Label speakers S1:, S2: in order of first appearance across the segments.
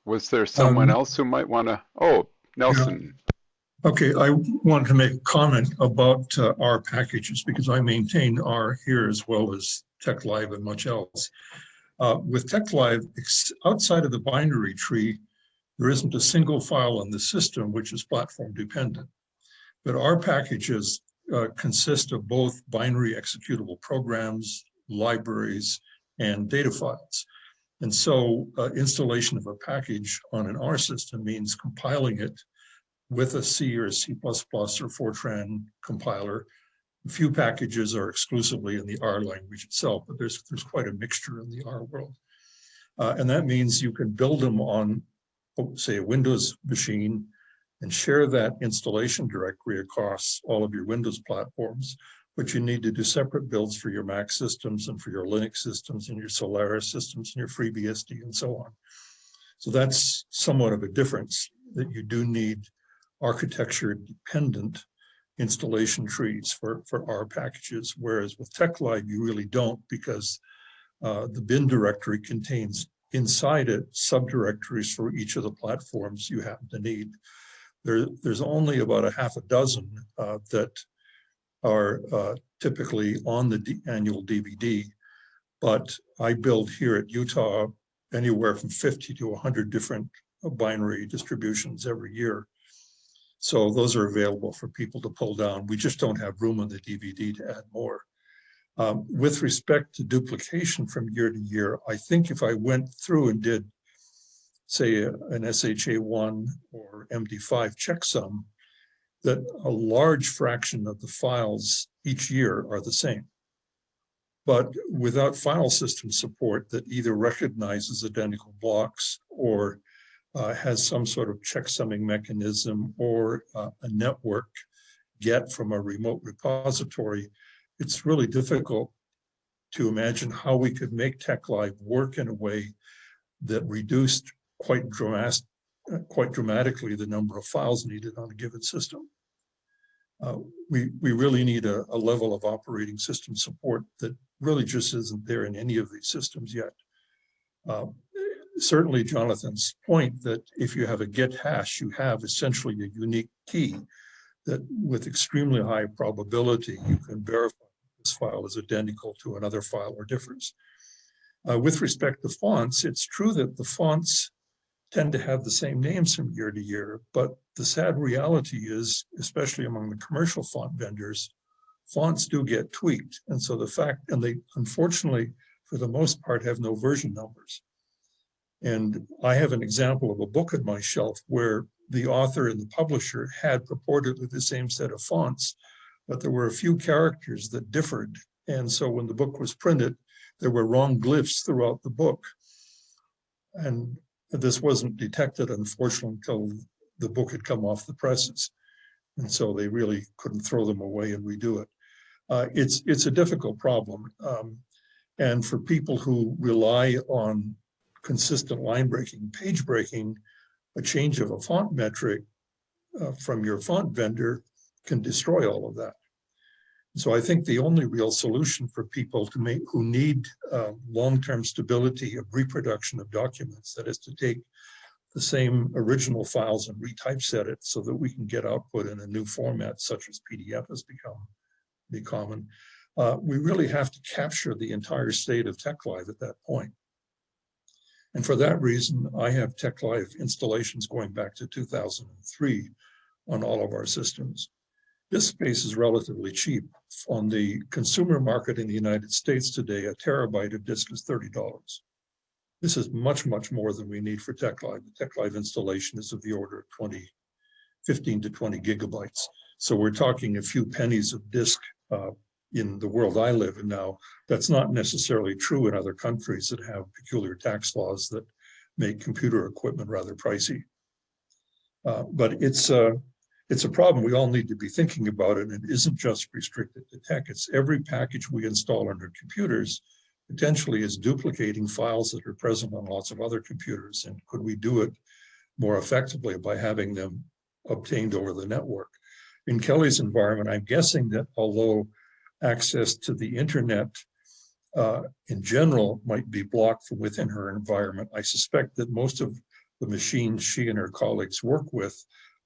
S1: Was there someone
S2: Um,
S1: else who might want to? Oh,
S2: yeah.
S1: Nelson.
S2: Okay. I wanted to make a comment about R packages because I maintain R here as well as TeX and much else. With TeX outside of the binary tree, there isn't a single file in the system which is platform dependent. But R packages consist of both binary executable programs, libraries, and data files. And so installation of a package on an R system means compiling it with a C or C++ or Fortran compiler. A few packages are exclusively in the R language itself, but there's quite a mixture in the R world. And that means you can build them on, say, a Windows machine and share that installation directory across all of your Windows platforms, but you need to do separate builds for your Mac systems and for your Linux systems and your Solaris systems and your FreeBSD and so on. So that's somewhat of a difference, that you do need architecture-dependent installation trees for R packages, whereas with TeX you really don't, because the bin directory contains inside it subdirectories for each of the platforms you happen to need. There's only about a half a dozen that are typically on the annual DVD, but I build here at Utah anywhere from 50 to 100 different binary distributions every year. So those are available for people to pull down. We just don't have room on the DVD to add more. With respect to duplication from year to year, I think if I went through and did, say, an SHA1 or MD5 checksum, that a large fraction of the files each year are the same. But without file system support that either recognizes identical blocks or has some sort of checksumming mechanism or a network get from a remote repository, it's really difficult to imagine how we could make TeX work in a way that reduced quite dramatically the number of files needed on a given system. We really need a level of operating system support that really just isn't there in any of these systems yet. Certainly Jonathan's point that if you have a Git hash, you have essentially a unique key that with extremely high probability, you can verify this file is identical to another file or difference. With respect to fonts, it's true that the fonts tend to have the same names from year to year, but the sad reality is, especially among the commercial font vendors, fonts do get tweaked. And so and they unfortunately, for the most part, have no version numbers. And I have an example of a book on my shelf where the author and the publisher had purportedly the same set of fonts, but there were a few characters that differed. And so when the book was printed, there were wrong glyphs throughout the book. And this wasn't detected, unfortunately, until the book had come off the presses. And so they really couldn't throw them away and redo it. It's a difficult problem. And for people who rely on consistent line breaking, page breaking, a change of a font metric from your font vendor can destroy all of that. So I think the only real solution for people who need long-term stability of reproduction of documents, that is to take the same original files and retypeset it so that we can get output in a new format, such as PDF has become common. We really have to capture the entire state of TeX at that point. And for that reason, I have TeX installations going back to 2003 on all of our systems. Disk space is relatively cheap. On the consumer market in the United States today, a terabyte of disk is $30. This is much, much more than we need for TeX. The TeX installation is of the order of 15 to 20 gigabytes. So we're talking a few pennies of disk in the world I live in now. That's not necessarily true in other countries that have peculiar tax laws that make computer equipment rather pricey. But it's a problem we all need to be thinking about, and it isn't just restricted to TeX. It's every package we install on our computers potentially is duplicating files that are present on lots of other computers. And could we do it more effectively by having them obtained over the network? In Kelly's environment, I'm guessing that although access to the internet in general might be blocked from within her environment, I suspect that most of the machines she and her colleagues work with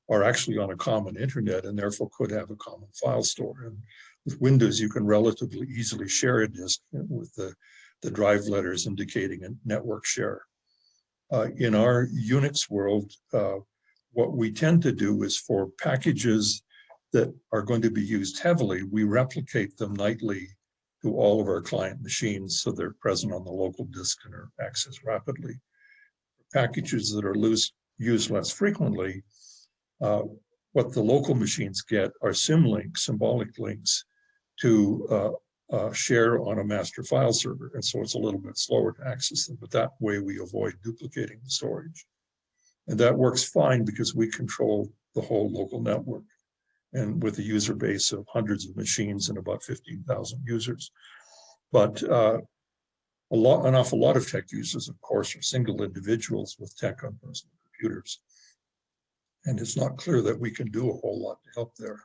S2: are actually on a common internet and therefore could have a common file store. And with Windows, you can relatively easily share a disk with the drive letters indicating a network share. In our Unix world, what we tend to do is for packages that are going to be used heavily, we replicate them nightly to all of our client machines so they're present on the local disk and are accessed rapidly. Packages that are used less frequently, what the local machines get are symlinks, symbolic links to share on a master file server. And so it's a little bit slower to access them, but that way we avoid duplicating the storage. And that works fine because we control the whole local network and with a user base of hundreds of machines and about 15,000 users. But an awful lot of tech users, of course, are single individuals with tech on personal computers. And it's not clear that we can do a whole lot to help there.